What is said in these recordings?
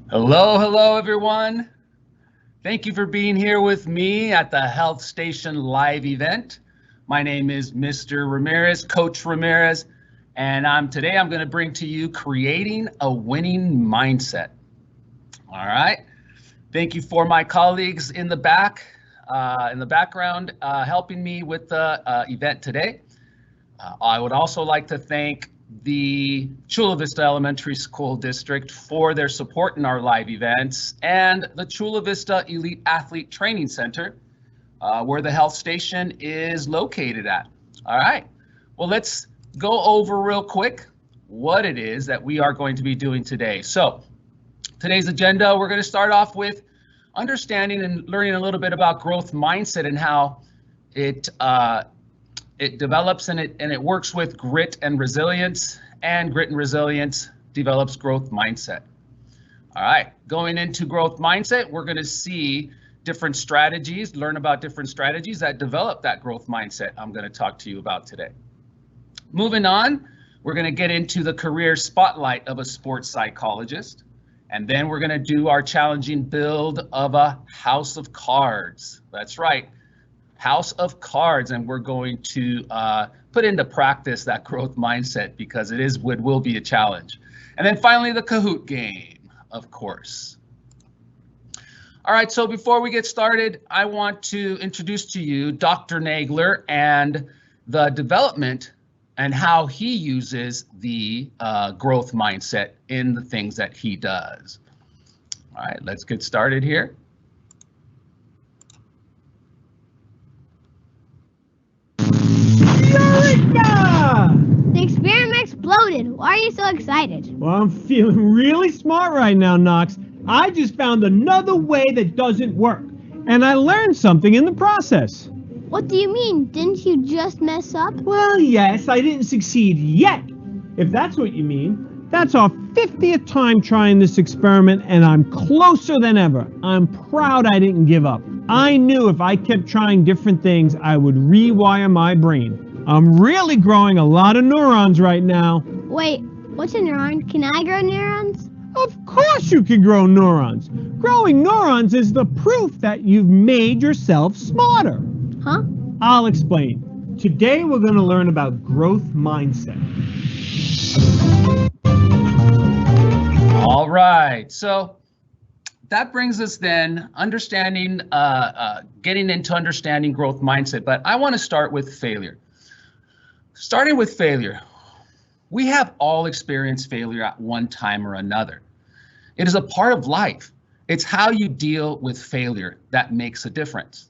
Hello, everyone. Thank you for being here with me at the Health Station Live event. My name is Mr. Ramirez, Coach Ramirez, and today I'm going to bring to you creating a winning mindset. All right. Thank you for my colleagues in the background, helping me with the event today. I would also like to thank the Chula Vista Elementary School District for their support in our live events, and the Chula Vista Elite Athlete Training Center, where the health station is located at. All right, well, let's go over real quick what it is that we are going to be doing today. So today's agenda, we're going to start off with understanding and learning a little bit about growth mindset and how it develops and it works with grit and resilience, and grit and resilience develops growth mindset. All right, going into growth mindset, we're going to see different strategies, learn about different strategies that develop that growth mindset I'm going to talk to you about today. Moving on, we're going to get into the career spotlight of a sports psychologist, and then we're going to do our challenging build of a house of cards. That's right. House of cards, and we're going to put into practice that growth mindset because it will be a challenge. And then finally, the Kahoot game, of course. All right, so before we get started, I want to introduce to you Dr. Nagler and the development and how he uses the growth mindset in the things that he does. All right, let's get started here. The experiment exploded. Why are you so excited? Well, I'm feeling really smart right now, Knox. I just found another way that doesn't work, and I learned something in the process. What do you mean? Didn't you just mess up? Well, yes, I didn't succeed yet. If that's what you mean, that's our 50th time trying this experiment, and I'm closer than ever. I'm proud I didn't give up. I knew if I kept trying different things, I would rewire my brain. I'm really growing a lot of neurons right now. Wait, what's a neuron? Can I grow neurons? Of course you can grow neurons. Growing neurons is the proof that you've made yourself smarter. Huh? I'll explain. Today we're going to learn about growth mindset. All right, so that brings us then understanding, getting into understanding growth mindset, but I want to start with failure. Starting with failure, we have all experienced failure at one time or another. It is a part of life. It's how you deal with failure that makes a difference.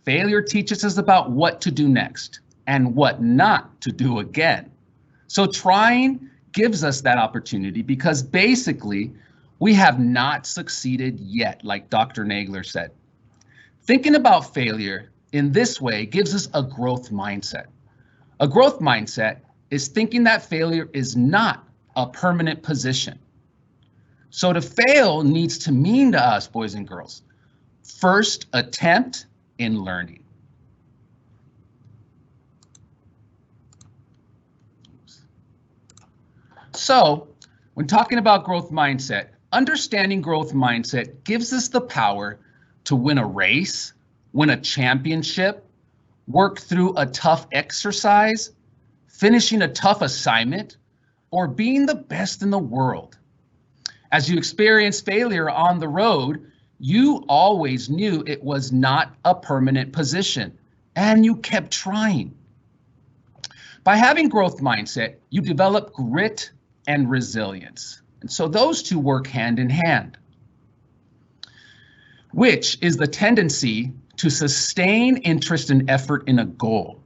Failure teaches us about what to do next and what not to do again. So trying gives us that opportunity because basically we have not succeeded yet, like Dr. Nagler said. Thinking about failure in this way gives us a growth mindset. A growth mindset is thinking that failure is not a permanent position. So to fail needs to mean to us, boys and girls, first attempt in learning. So when talking about growth mindset, understanding growth mindset gives us the power to win a race, win a championship, work through a tough exercise, finishing a tough assignment, or being the best in the world. As you experience failure on the road, you always knew it was not a permanent position, and you kept trying. By having growth mindset, you develop grit and resilience. And so those two work hand in hand, which is the tendency to sustain interest and effort in a goal.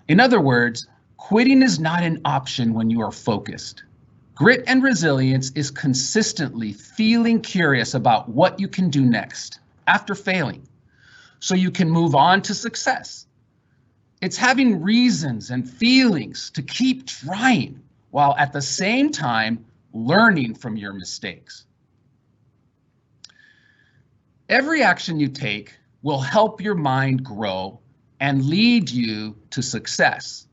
In other words, quitting is not an option when you are focused. Grit and resilience is consistently feeling curious about what you can do next after failing, so you can move on to success. It's having reasons and feelings to keep trying while at the same time learning from your mistakes. Every action you take will help your mind grow and lead you to success.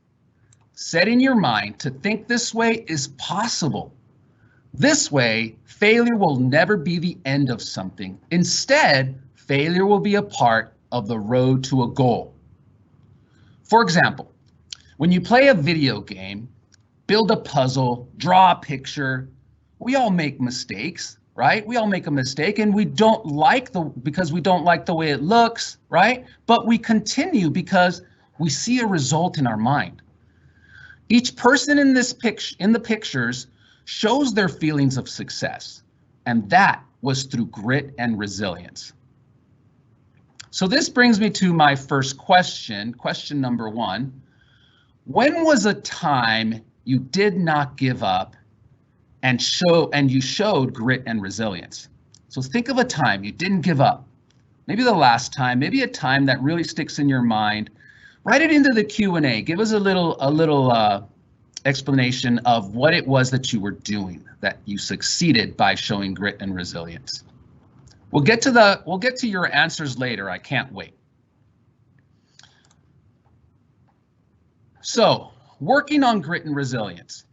Setting your mind to think this way is possible. This way, failure will never be the end of something. Instead, failure will be a part of the road to a goal. For example, when you play a video game, build a puzzle, draw a picture, we all make mistakes, right? We all make a mistake and because we don't like the way it looks, right? But we continue because we see a result in our mind. Each person in the pictures shows their feelings of success, and that was through grit and resilience. So this brings me to my first question, question number 1. When was a time you did not give up and you showed grit and resilience? So think of a time you didn't give up. Maybe the last time, maybe a time that really sticks in your mind. Write it into the Q&A. Give us a little explanation of what it was that you were doing that you succeeded by showing grit and resilience. We'll get to your answers later. I can't wait. So, working on grit and resilience.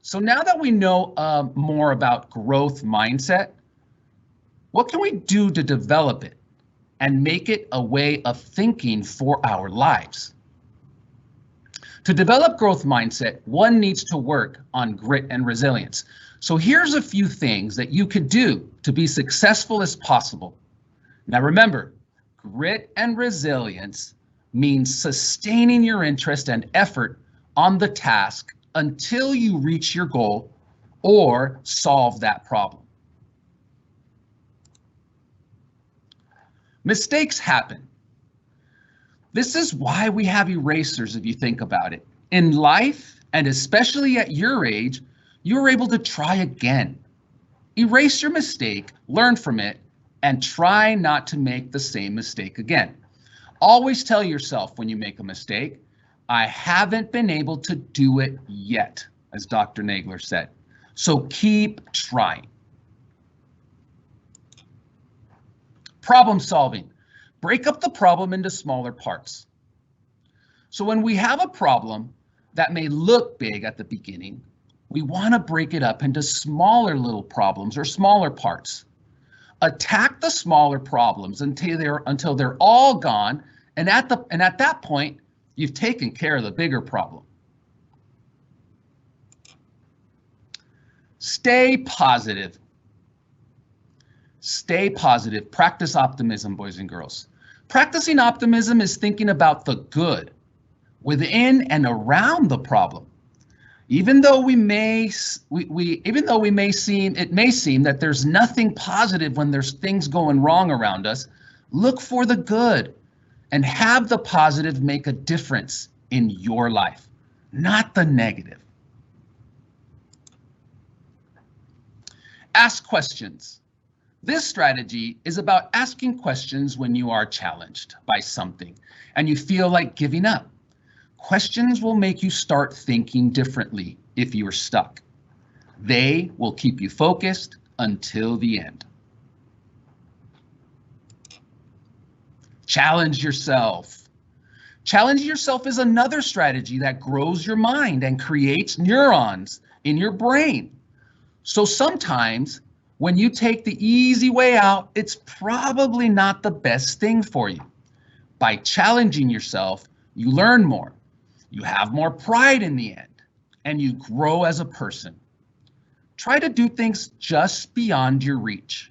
So now that we know more about growth mindset, what can we do to develop it and make it a way of thinking for our lives? To develop growth mindset, one needs to work on grit and resilience. So here's a few things that you could do to be successful as possible. Now remember, grit and resilience means sustaining your interest and effort on the task until you reach your goal or solve that problem. Mistakes happen. This is why we have erasers, if you think about it. In life, and especially at your age, you're able to try again. Erase your mistake, learn from it, and try not to make the same mistake again. Always tell yourself when you make a mistake, I haven't been able to do it yet, as Dr. Nagler said. So keep trying. Problem solving. Break up the problem into smaller parts. So when we have a problem that may look big at the beginning, we want to break it up into smaller little problems or smaller parts. Attack the smaller problems until they're all gone, and at that point, you've taken care of the bigger problem. Stay positive. Stay positive. Practice optimism, boys and girls. Practicing optimism is thinking about the good within and around the problem. Even though it may seem that there's nothing positive when there's things going wrong around us, look for the good and have the positive make a difference in your life, not the negative. Ask questions. This strategy is about asking questions when you are challenged by something and you feel like giving up. Questions will make you start thinking differently if you are stuck. They will keep you focused until the end. Challenge yourself. Challenge yourself is another strategy that grows your mind and creates neurons in your brain. So sometimes when you take the easy way out, it's probably not the best thing for you. By challenging yourself, you learn more, you have more pride in the end, and you grow as a person. Try to do things just beyond your reach.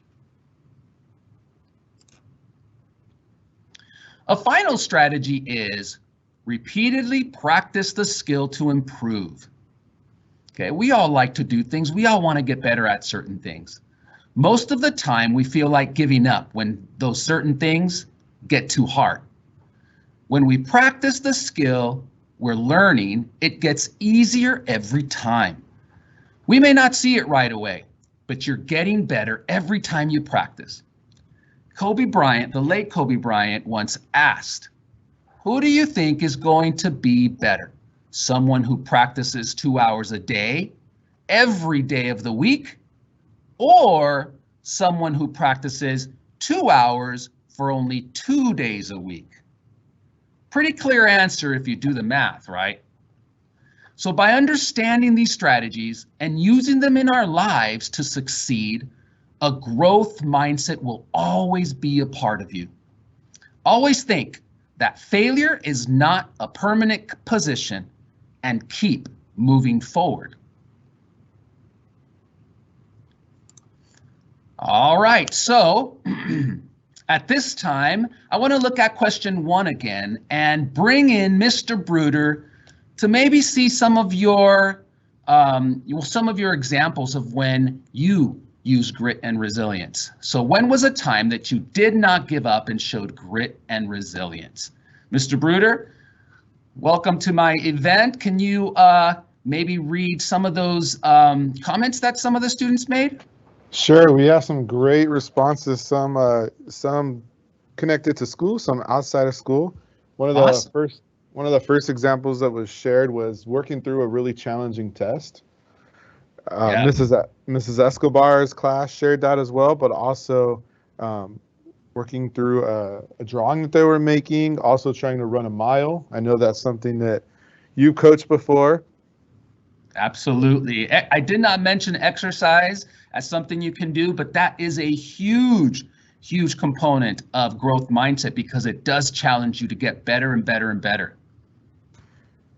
A final strategy is repeatedly practice the skill to improve. Okay, we all like to do things. We all want to get better at certain things. Most of the time, we feel like giving up when those certain things get too hard. When we practice the skill we're learning, it gets easier every time. We may not see it right away, but you're getting better every time you practice. Kobe Bryant, the late Kobe Bryant, once asked, who do you think is going to be better? Someone who practices 2 hours a day, every day of the week, or someone who practices 2 hours for only 2 days a week? Pretty clear answer if you do the math, right? So by understanding these strategies and using them in our lives to succeed, a growth mindset will always be a part of you. Always think that failure is not a permanent position and keep moving forward. All right, so at this time, I want to look at question 1 again and bring in Mr. Bruder to maybe see some of your examples of when you use grit and resilience. So when was a time that you did not give up and showed grit and resilience? Mr. Bruder, welcome to my event. Can you maybe read some of those comments that some of the students made? Sure, we have some great responses, some connected to school, some outside of school. One of the first examples that was shared was working through a really challenging test. Mrs. Escobar's class shared that as well, but also working through a drawing that they were making, also trying to run a mile. I know that's something that you coached before. Absolutely. I did not mention exercise as something you can do, but that is a huge component of growth mindset because it does challenge you to get better and better and better.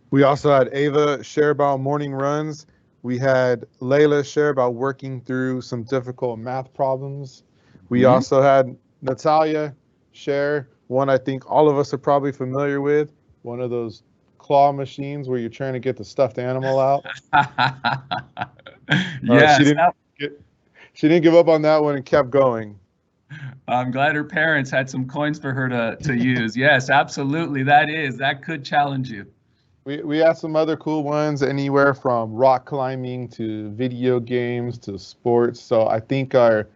We also had Ava share about morning runs. We had Layla share about working through some difficult math problems. We also had Natalia share one I think all of us are probably familiar with, one of those claw machines where you're trying to get the stuffed animal out. Yes. She didn't give up on that one and kept going. I'm glad her parents had some coins for her to use. Yes, absolutely. That could challenge you. We had some other cool ones, anywhere from rock climbing to video games to sports. So I think our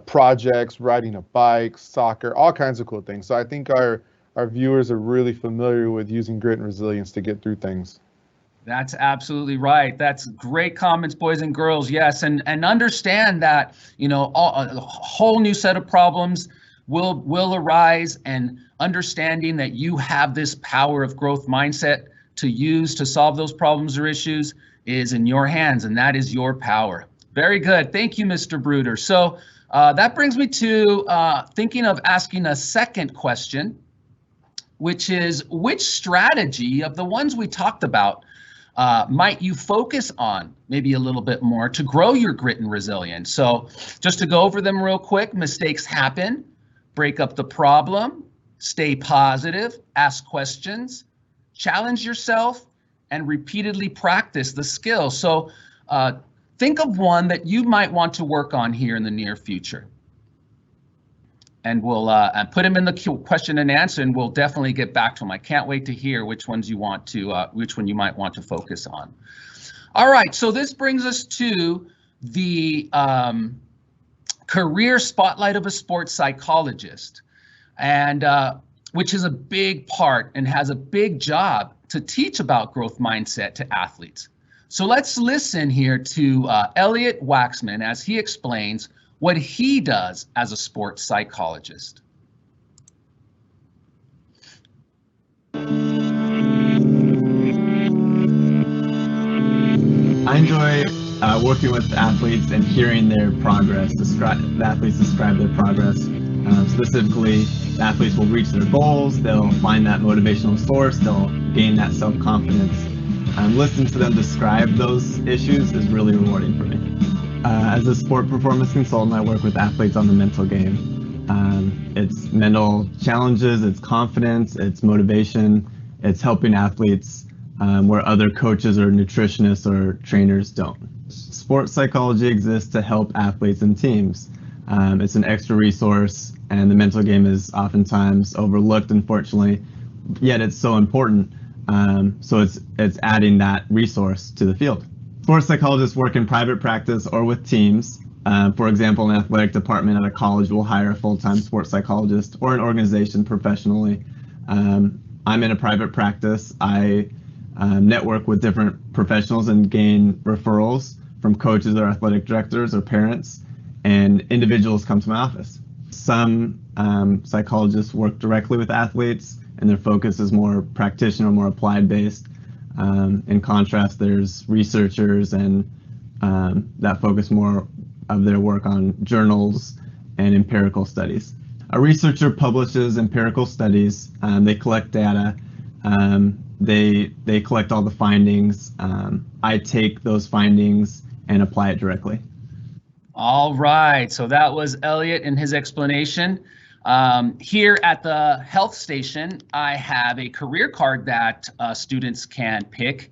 projects, riding a bike, soccer, all kinds of cool things. So I think our viewers are really familiar with using grit and resilience to get through things. That's absolutely right. That's great comments, boys and girls. Yes, and understand that, you know, a whole new set of problems will arise, and understanding that you have this power of growth mindset to use to solve those problems or issues is in your hands, and that is your power. Very good. Thank you, Mr. Bruder. So that brings me to thinking of asking a second question, which is, which strategy of the ones we talked about might you focus on maybe a little bit more to grow your grit and resilience? So just to go over them real quick: mistakes happen, break up the problem, stay positive, ask questions, challenge yourself, and repeatedly practice the skill. So think of one that you might want to work on here in the near future. And we'll put them in the question and answer, and we'll definitely get back to them. I can't wait to hear which ones you want to, which one you might want to focus on. All right, so this brings us to the career spotlight of a sports psychologist, and which is a big part and has a big job to teach about growth mindset to athletes. So let's listen here to Elliot Waxman as he explains what he does as a sports psychologist. I enjoy working with athletes and hearing their progress. The athletes describe their progress. Specifically, the athletes will reach their goals, they'll find that motivational source, they'll gain that self-confidence. Listening to them describe those issues is really rewarding for me. As a sport performance consultant, I work with athletes on the mental game. It's mental challenges, it's confidence, it's motivation, it's helping athletes where other coaches or nutritionists or trainers don't. Sports psychology exists to help athletes and teams. It's an extra resource, and the mental game is oftentimes overlooked, unfortunately, yet it's so important. So it's adding that resource to the field. Sports psychologists work in private practice or with teams. For example, an athletic department at a college will hire a full-time sports psychologist, or an organization professionally. I'm in a private practice. I network with different professionals and gain referrals from coaches or athletic directors or parents, and individuals come to my office. Some psychologists work directly with athletes, and their focus is more practitioner, more applied based. In contrast, there's researchers and that focus more of their work on journals and empirical studies. A researcher publishes empirical studies. They collect data. They collect all the findings. I take those findings and apply it directly. All right, so that was Elliot in his explanation. Here at the health station, I have a career card that students can pick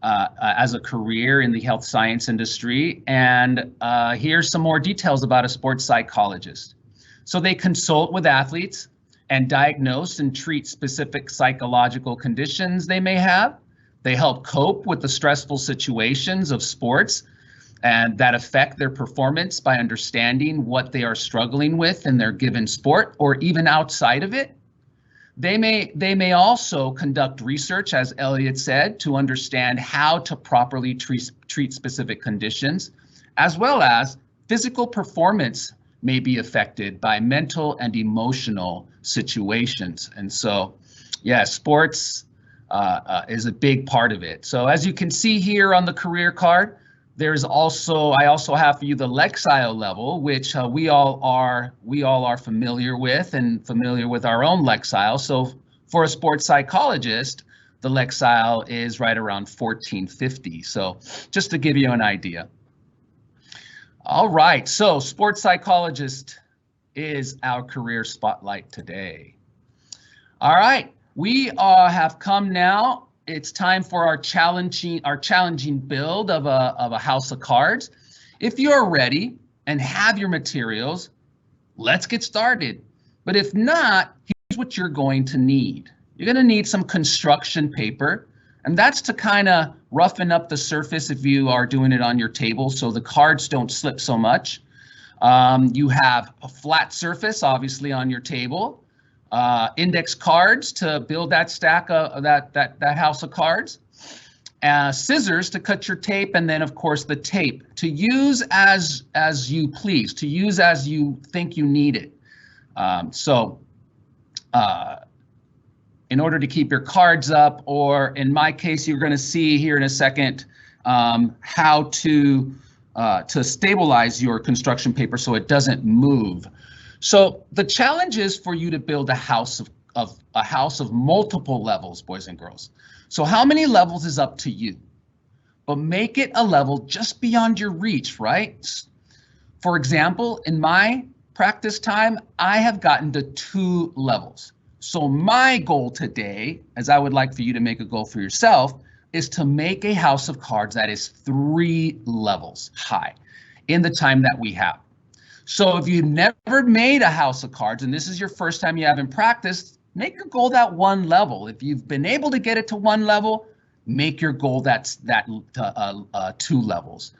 as a career in the health science industry. And here's some more details about a sports psychologist. So they consult with athletes and diagnose and treat specific psychological conditions they may have. They help cope with the stressful situations of sports and that affect their performance by understanding what they are struggling with in their given sport or even outside of it. They may also conduct research, as Elliot said, to understand how to properly treat specific conditions, as well as physical performance may be affected by mental and emotional situations. And so, yeah, sports is a big part of it. So as you can see here on the career card, I also have for you the Lexile level, which we all are familiar with and familiar with our own Lexile. So for a sports psychologist, the Lexile is right around 1450. So just to give you an idea. All right, so sports psychologist is our career spotlight today. All right, we have come now. It's time for our challenging build of a house of cards. If you're ready and have your materials, let's get started. But if not, here's what you're going to need. You're going to need some construction paper, and that's to kind of roughen up the surface if you are doing it on your table so the cards don't slip so much. You have a flat surface, obviously, on your table. Index cards to build that stack of that house of cards, scissors to cut your tape, and then of course the tape to use as you please, to use as you think you need it. In order to keep your cards up, or in my case, you're going to see here in a second how to stabilize your construction paper so it doesn't move. So the challenge is for you to build a house of multiple levels, boys and girls. So how many levels is up to you, but make it a level just beyond your reach, right? For example, in my practice time, I have gotten to 2 levels. So my goal today, as I would like for you to make a goal for yourself, is to make a house of cards that is 3 levels high in the time that we have. So if you've never made a house of cards and this is your first time you haven't practiced, make your goal that 1 level. If you've been able to get it to 1 level, make your goal that 2 levels.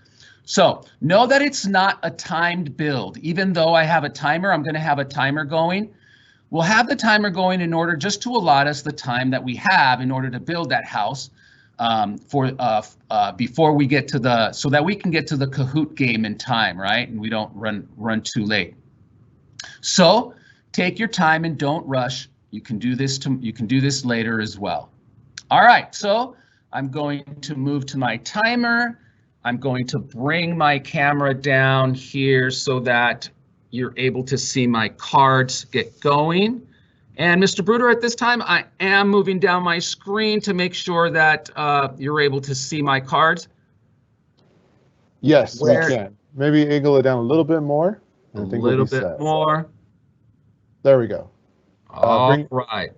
So know that it's not a timed build. Even though I have a timer, I'm going to have a timer going. We'll have the timer going in order just to allot us the time that we have in order to build that house before we get to so that we can get to the Kahoot game in time, right? And we don't run too late. So take your time and don't rush. You can do this later as well. All right, so I'm going to move to my timer. I'm going to bring my camera down here so that you're able to see my cards get going. And Mr. Bruder, at this time, I am moving down my screen to make sure that you're able to see my cards. Yes, we can. Maybe angle it down a little bit more. A little bit more. There we go. All right.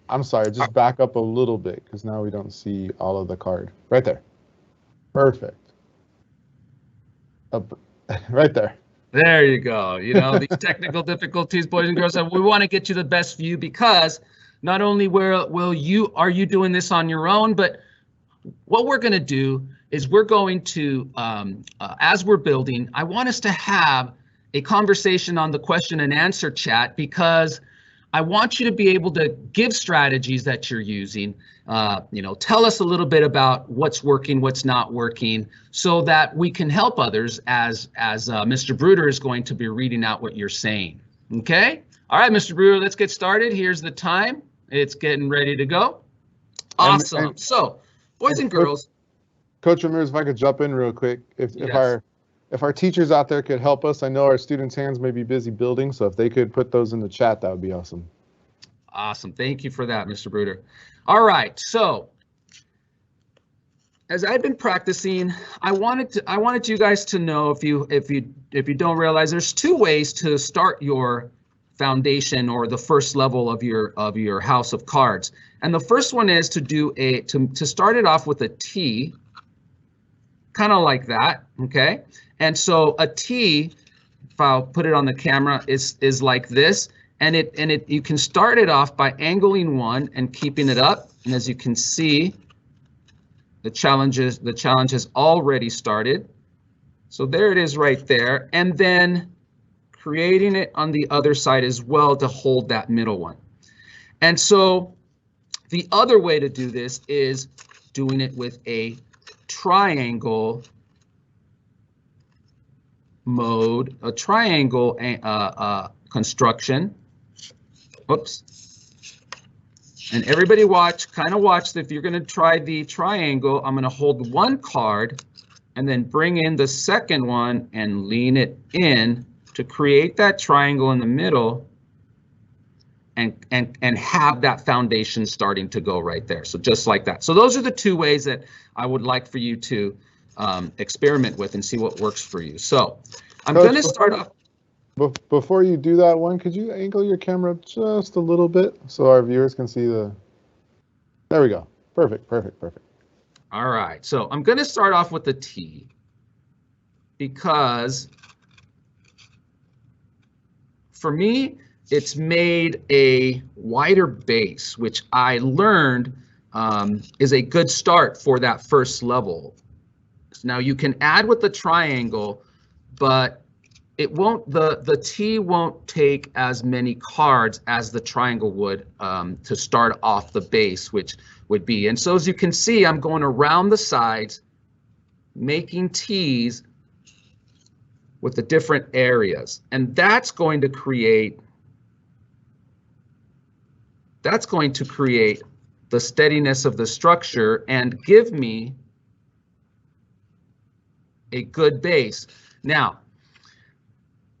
I'm sorry, just back up a little bit because now we don't see all of the card. Right there. Perfect. Up, right there. There you go. You know, these technical difficulties, boys and girls, we want to get you the best view because not only are you doing this on your own, but what we're going to do is we're going to, as we're building, I want us to have a conversation on the question and answer chat because I want you to be able to give strategies that you're using. Tell us a little bit about what's working, what's not working, so that we can help others as Mr. Bruder is going to be reading out what you're saying. Okay? All right, Mr. Bruder, let's get started. Here's the time. It's getting ready to go. Awesome. So Boys and girls. Coach Ramirez, if I could jump in real quick, if our teachers out there could help us, I know our students' hands may be busy building, so if they could put those in the chat, that would be awesome. Awesome. Thank you for that, Mr. Bruder. All right. So as I've been practicing, I wanted you guys to know, if you don't realize, there's two ways to start your foundation or the first level of your house of cards. And the first one is to do to start it off with a T, kind of like that, okay? And so a T, if I'll put it on the camera, is like this, and you can start it off by angling one and keeping it up. And as you can see, the challenge has already started. So there it is right there, and then creating it on the other side as well to hold that middle one. And so the other way to do this is doing it with a triangle mode, a triangle construction. Oops. And everybody kind of watch, if you're going to try the triangle, I'm going to hold one card and then bring in the second one and lean it in to create that triangle in the middle and have that foundation starting to go right there. So just like that. So those are the two ways that I would like for you to experiment with and see what works for you. So I'm going to start off. Before you do that one, could you angle your camera up just a little bit so our viewers can see the... There we go. Perfect, perfect, perfect. All right, so I'm going to start off with the T because for me, it's made a wider base, which I learned is a good start for that first level. Now you can add with the triangle, but it won't, the T won't take as many cards as the triangle would to start off the base, which would be. And so as you can see, I'm going around the sides, making T's with the different areas. And that's going to create the steadiness of the structure and give me a good base. Now,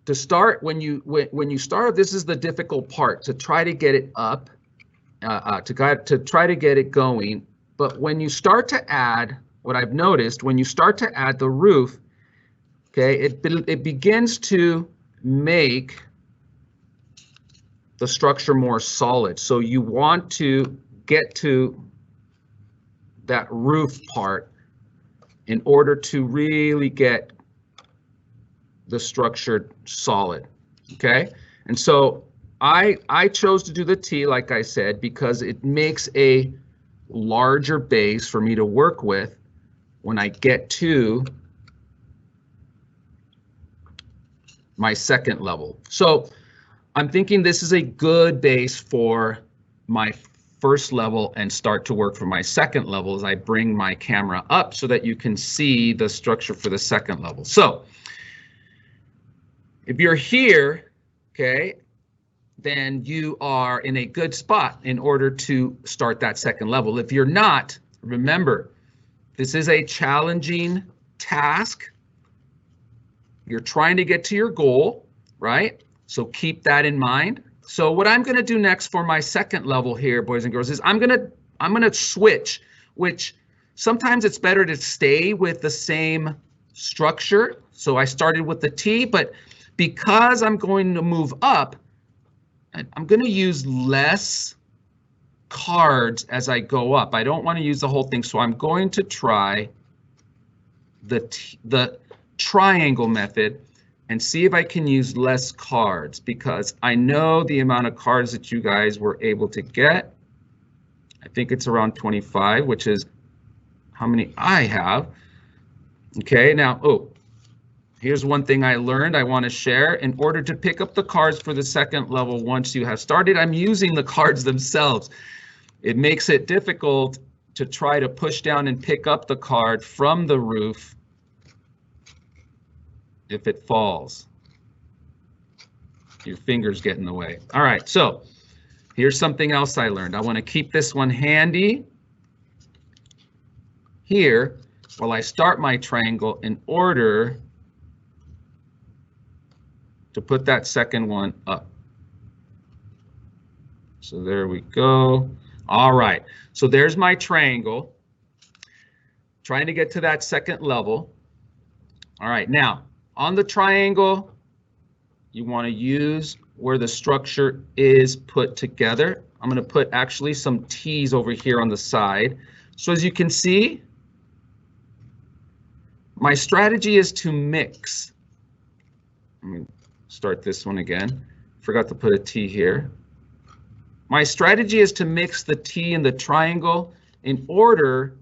to start, when you start, this is the difficult part, to try to get it up, to try to get it going. But when you start to add, what I've noticed, when you start to add the roof, okay, it begins to make the structure more solid. So you want to get to that roof part in order to really get the structure solid, okay? And so I chose to do the T, like I said, because it makes a larger base for me to work with when I get to my second level. So I'm thinking this is a good base for my first level and start to work for my second level as I bring my camera up so that you can see the structure for the second level. So if you're here, okay, then you are in a good spot in order to start that second level. If you're not, remember, this is a challenging task. You're trying to get to your goal, right? So keep that in mind. So what I'm going to do next for my second level here, boys and girls, is I'm going to switch, which sometimes it's better to stay with the same structure. So I started with the T, but because I'm going to move up, I'm going to use less cards as I go up. I don't want to use the whole thing, so I'm going to try the triangle method and see if I can use less cards, because I know the amount of cards that you guys were able to get. I think it's around 25, which is how many I have. Okay, now, here's one thing I learned I want to share. In order to pick up the cards for the second level, once you have started, I'm using the cards themselves. It makes it difficult to try to push down and pick up the card from the roof if it falls. Your fingers get in the way. All right, so here's something else I learned. I want to keep this one handy. here while I start my triangle in order to put that second one up. So there we go. All right, so there's my triangle, trying to get to that second level. All right, now on the triangle, you want to use where the structure is put together. I'm going to put actually some T's over here on the side. So as you can see, my strategy is to mix. Let me start this one again. Forgot to put a T here. My strategy is to mix the T and the triangle in order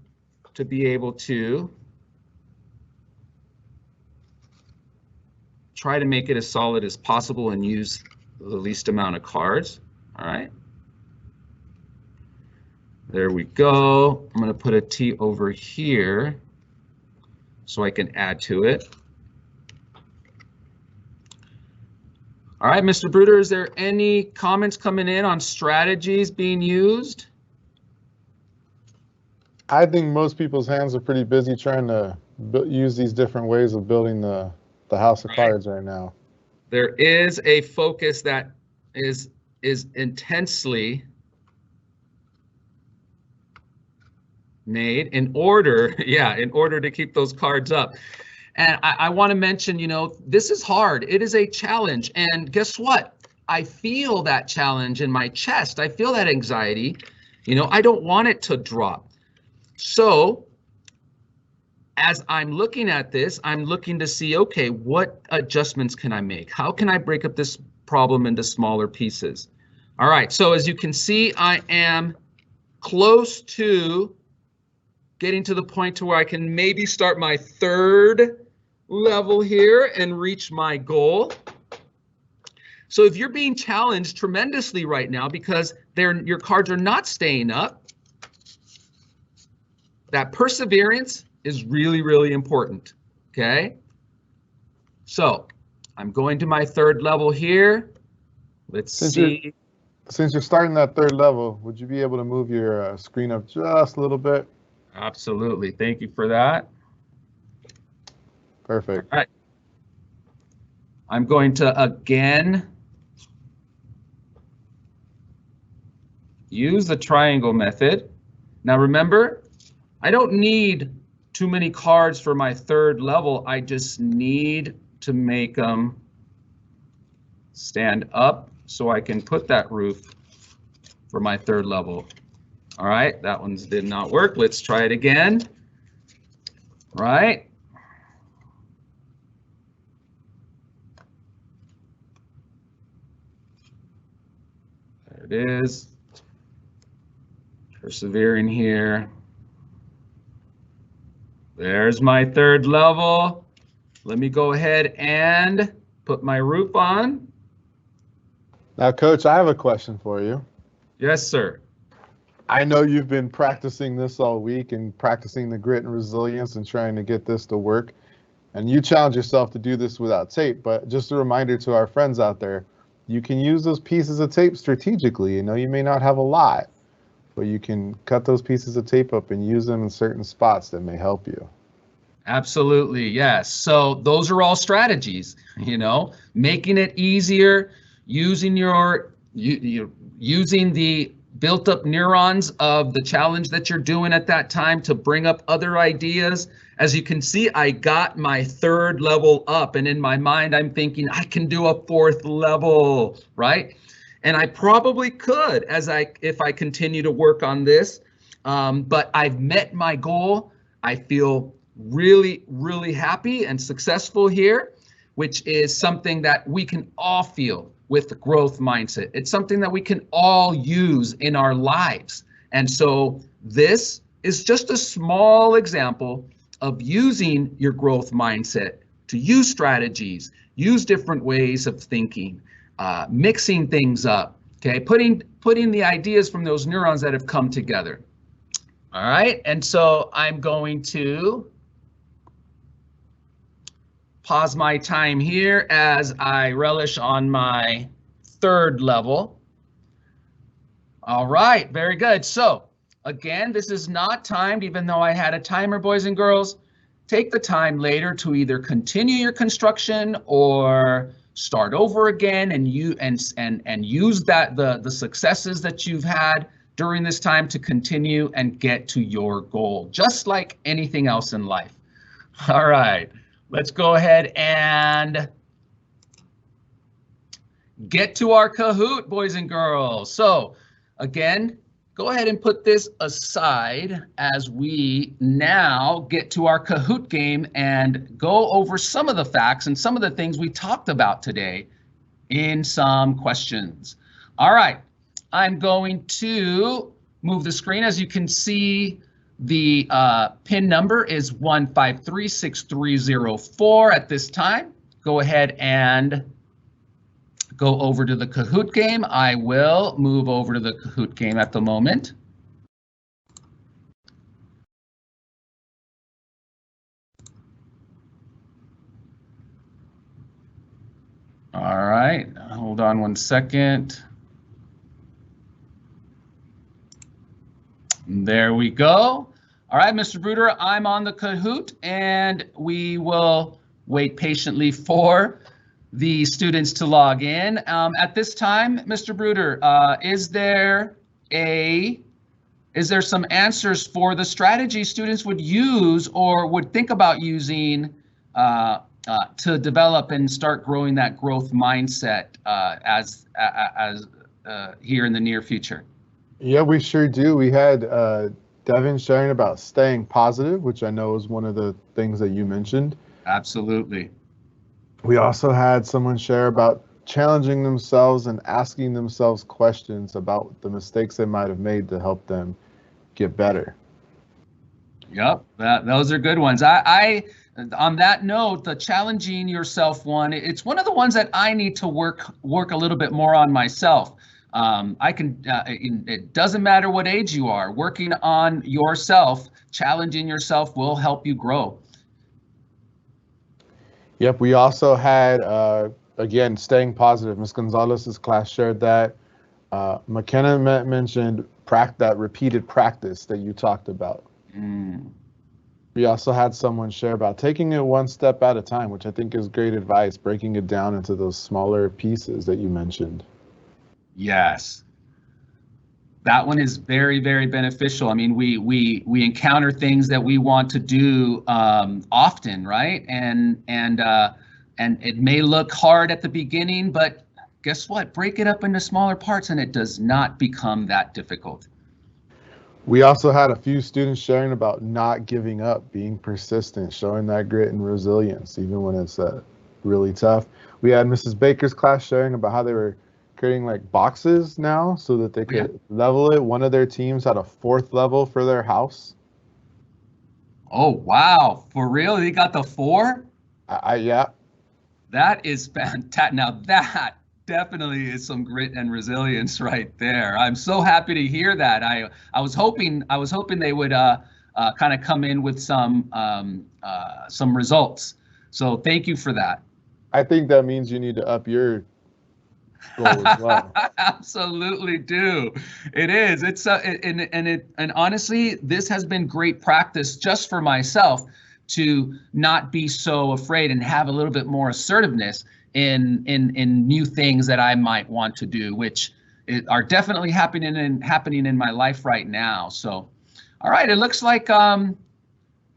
to be able to try to make it as solid as possible and use the least amount of cards. All right. There we go. I'm going to put a T over here so I can add to it. All right, Mr. Bruder, is there any comments coming in on strategies being used? I think most people's hands are pretty busy trying to use these different ways of building the house of cards right now. There is a focus that is intensely made in order to keep those cards up. And I want to mention, you know, this is hard. It is a challenge. And guess what? I feel that challenge in my chest. I feel that anxiety. You know, I don't want it to drop. So as I'm looking at this, I'm looking to see, okay, what adjustments can I make? How can I break up this problem into smaller pieces? All right, so as you can see, I am close to getting to the point to where I can maybe start my third level here and reach my goal. So if you're being challenged tremendously right now because your cards are not staying up, that perseverance is really, really important, okay? So I'm going to my third level here. Let's see. Since you're starting that third level, would you be able to move your screen up just a little bit? Absolutely. Thank you for that. Perfect. All right. I'm going to again use the triangle method. Now remember, I don't need too many cards for my third level. I just need to make them stand up so I can put that roof for my third level. All right, that one did not work. Let's try it again. All right. There it is. Persevering here. There's my third level. Let me go ahead and put my roof on. Now, Coach, I have a question for you. Yes, sir. I know you've been practicing this all week and practicing the grit and resilience and trying to get this to work. And you challenge yourself to do this without tape, but just a reminder to our friends out there, you can use those pieces of tape strategically. You know, you may not have a lot, but you can cut those pieces of tape up and use them in certain spots that may help you. Absolutely, yes. So those are all strategies, you know, making it easier, using using the built up neurons of the challenge that you're doing at that time to bring up other ideas. As you can see, I got my third level up, and in my mind, I'm thinking I can do a fourth level, right? And I probably could if I continue to work on this, but I've met my goal. I feel really, really happy and successful here, which is something that we can all feel with the growth mindset. It's something that we can all use in our lives. And so this is just a small example of using your growth mindset to use strategies, use different ways of thinking, mixing things up, okay, putting the ideas from those neurons that have come together. All right, and so I'm going to pause my time here as I relish on my third level. All right, very good. So again, this is not timed, even though I had a timer, boys and girls. Take the time later to either continue your construction or start over again and use that the successes that you've had during this time to continue and get to your goal, just like anything else in life. All right, let's go ahead and get to our Kahoot, boys and girls. So again, go ahead and put this aside as we now get to our Kahoot game and go over some of the facts and some of the things we talked about today in some questions. All right, I'm going to move the screen. As you can see, the PIN number is 1536304 at this time. Go ahead and go over to the Kahoot game. I will move over to the Kahoot game at the moment. All right, hold on one second. There we go. All right, Mr. Bruder, I'm on the Kahoot, and we will wait patiently for the students to log in. At this time, Mr. Bruder, is there some answers for the strategy students would use or would think about using to develop and start growing that growth mindset as here in the near future? Yeah, we sure do. We had Devin sharing about staying positive, which I know is one of the things that you mentioned. Absolutely. We also had someone share about challenging themselves and asking themselves questions about the mistakes they might have made to help them get better. Yep, those are good ones. I on that note, the challenging yourself one, it's one of the ones that I need to work a little bit more on myself. It doesn't matter what age you are, working on yourself, challenging yourself will help you grow. Yep, we also had, again, staying positive. Ms. Gonzalez's class shared that. McKenna mentioned that repeated practice that you talked about. We also had someone share about taking it one step at a time, which I think is great advice, breaking it down into those smaller pieces that you mentioned. Yes. That one is very, very beneficial. I mean, we encounter things that we want to do often, right? And it may look hard at the beginning, but guess what? Break it up into smaller parts and it does not become that difficult. We also had a few students sharing about not giving up, being persistent, showing that grit and resilience, even when it's really tough. We had Mrs. Baker's class sharing about how they were creating like boxes now so that they could level it. One of their teams had a 4th level for their house. Oh, wow. For real? They got the 4? Yeah. That is fantastic. Now that definitely is some grit and resilience right there. I'm so happy to hear that. I was hoping they would kind of come in with some results. So thank you for that. I think that means you need to up your goal as well. Absolutely do. It is. It's and honestly, this has been great practice just for myself to not be so afraid and have a little bit more assertiveness in new things that I might want to do, which are definitely happening in my life right now. So, all right, it looks like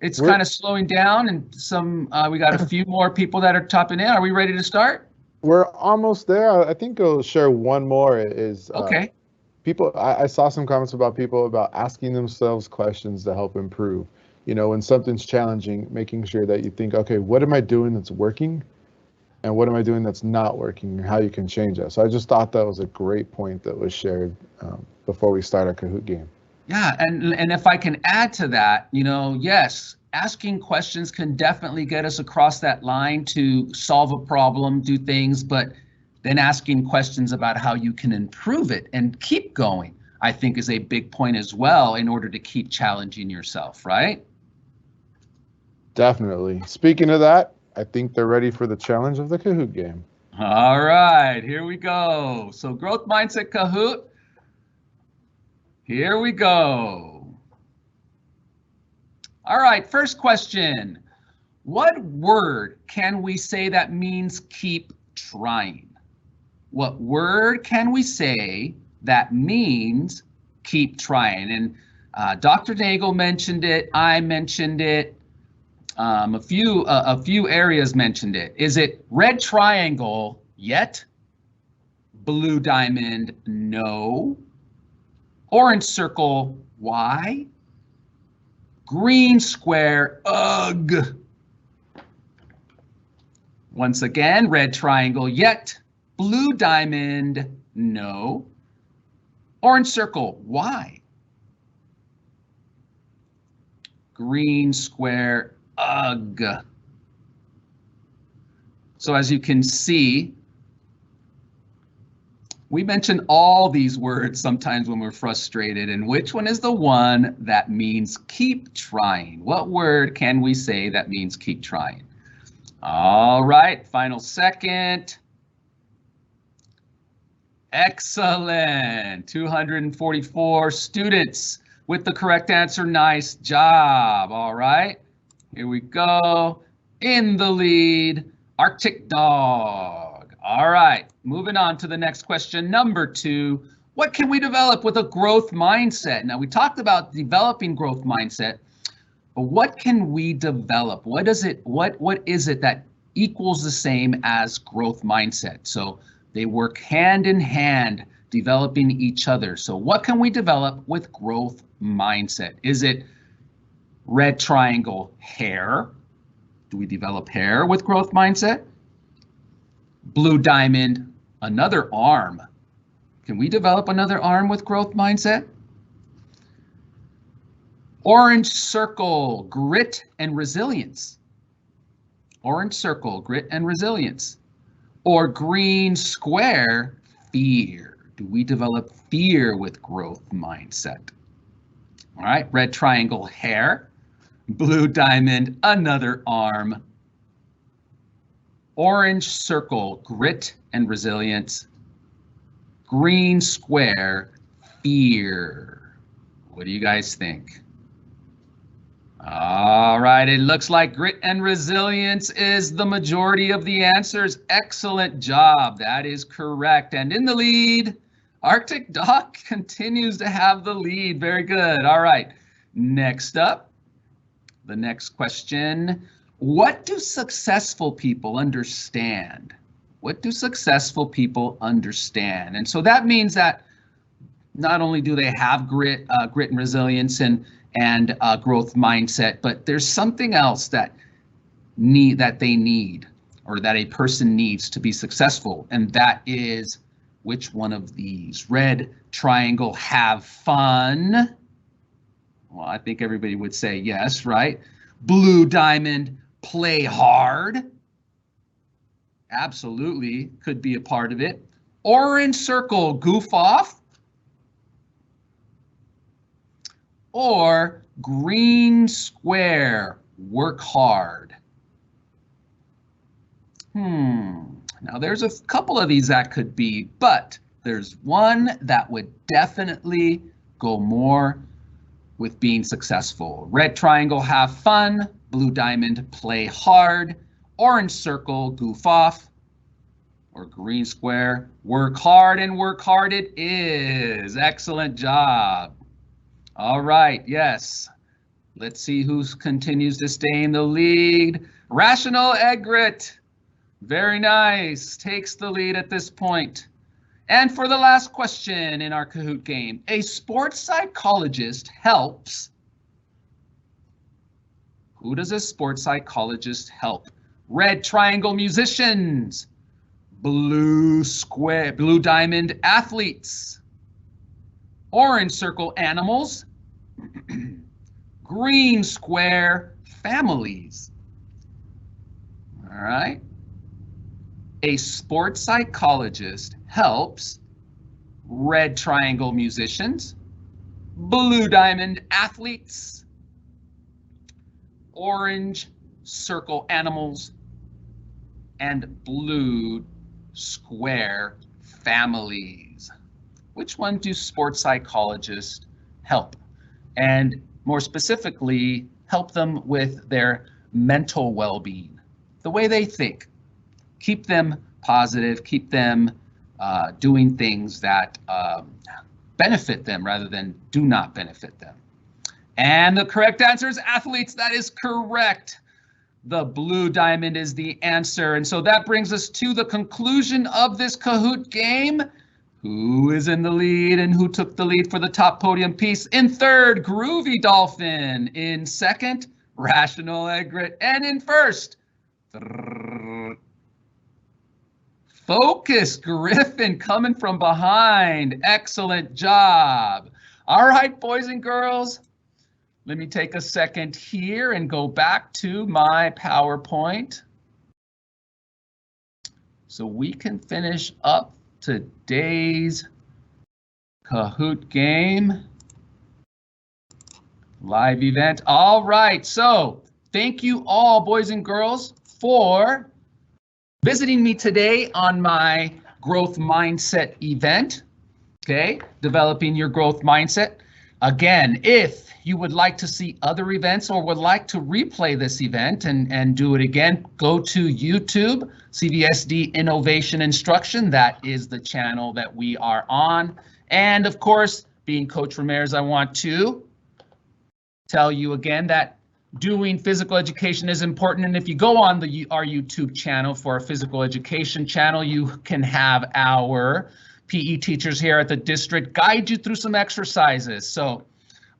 it's kind of slowing down, and we got a few more people that are topping in. Are we ready to start? We're almost there. I think I'll share one more. Is okay. People, I saw some comments about people about asking themselves questions to help improve. You know, when something's challenging, making sure that you think, okay, what am I doing that's working? And what am I doing that's not working, and how you can change that. So I just thought that was a great point that was shared before we start our Kahoot game. Yeah, and if I can add to that, you know, yes, asking questions can definitely get us across that line to solve a problem, do things, but then asking questions about how you can improve it and keep going, I think is a big point as well in order to keep challenging yourself, right? Definitely. Speaking of that, I think they're ready for the challenge of the Kahoot game. All right, here we go. So growth mindset Kahoot. Here we go. All right, first question. What word can we say that means keep trying? What word can we say that means keep trying? And Dr. Nagel mentioned it, I mentioned it, a few areas mentioned it. Is it red triangle, yet? Blue diamond, no. Orange circle, why? Green square, ugh. Once again, red triangle, yet. Blue diamond, no. Orange circle, why? Green square, ugh. So as you can see, we mention all these words sometimes when we're frustrated, and which one is the one that means keep trying? What word can we say that means keep trying? All right, final second. Excellent, 244 students with the correct answer, nice job. All right, here we go. In the lead, Arctic Dog. All right, moving on to the next question, number 2. What can we develop with a growth mindset? Now, we talked about developing growth mindset, but what can we develop? What is it that equals the same as growth mindset? So they work hand in hand, developing each other. So what can we develop with growth mindset? Is it red triangle, hair? Do we develop hair with growth mindset? Blue diamond, another arm. Can we develop another arm with growth mindset? Orange circle, grit and resilience. Orange circle, grit and resilience. Or green square, fear. Do we develop fear with growth mindset? All right, red triangle, hair. Blue diamond, another arm. Orange circle, grit and resilience. Green square, fear. What do you guys think? All right, it looks like grit and resilience is the majority of the answers. Excellent job, that is correct. And in the lead, Arctic Dog continues to have the lead. Very good. All right, next up, the next question. What do successful people understand? What do successful people understand? And so that means that not only do they have grit and resilience and growth mindset, but there's something else that they need, or that a person needs to be successful, and that is which one of these? Red triangle, have fun. Well, I think everybody would say yes, right? Blue diamond, play hard. Absolutely, could be a part of it. Orange circle, goof off. Or green square, work hard. Now there's a couple of these that could be, but there's one that would definitely go more with being successful. Red triangle, have fun. Blue diamond, play hard. Orange circle, goof off. Or green square, work hard, and work hard it is. Excellent job. All right, yes. Let's see who continues to stay in the lead. Rational Egret, very nice, takes the lead at this point. And for the last question in our Kahoot game, a sports psychologist helps. Who does a sports psychologist help? Red triangle, musicians. Blue square, blue diamond, athletes. Orange circle, animals. Green square, families. All right. A sports psychologist helps red triangle, musicians. Blue diamond, athletes. Orange circle, animals. And blue square, families. Which one do sports psychologists help? And more specifically, help them with their mental well-being, the way they think. Keep them positive, keep them doing things that benefit them rather than do not benefit them. And the correct answer is athletes. That is correct. The blue diamond is the answer. And so that brings us to the conclusion of this Kahoot game. Who is in the lead and who took the lead for the top podium piece? In third, Groovy Dolphin. In second, Rational Egret. And in first, Focus Griffin coming from behind. Excellent job. All right, boys and girls, let me take a second here and go back to my PowerPoint so we can finish up today's Kahoot game live event. All right, so thank you all, boys and girls, for visiting me today on my growth mindset event. Okay, developing your growth mindset. Again, if you would like to see other events or would like to replay this event and do it again, go to YouTube, CVESD Innovation Instruction. That is the channel that we are on. And of course, being Coach Ramirez, I want to tell you again that doing physical education is important. And if you go on our YouTube channel for our physical education channel, you can have our PE teachers here at the district guide you through some exercises. So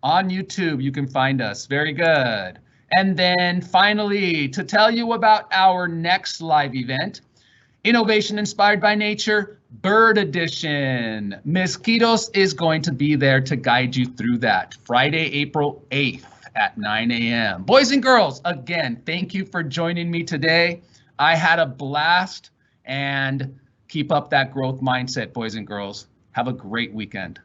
on YouTube, you can find us. Very good. And then finally, to tell you about our next live event, Innovation Inspired by Nature, Bird Edition. Ms. Quiros is going to be there to guide you through that. Friday, April 8th at 9 a.m. Boys and girls, again, thank you for joining me today. I had a blast, and keep up that growth mindset, boys and girls. Have a great weekend.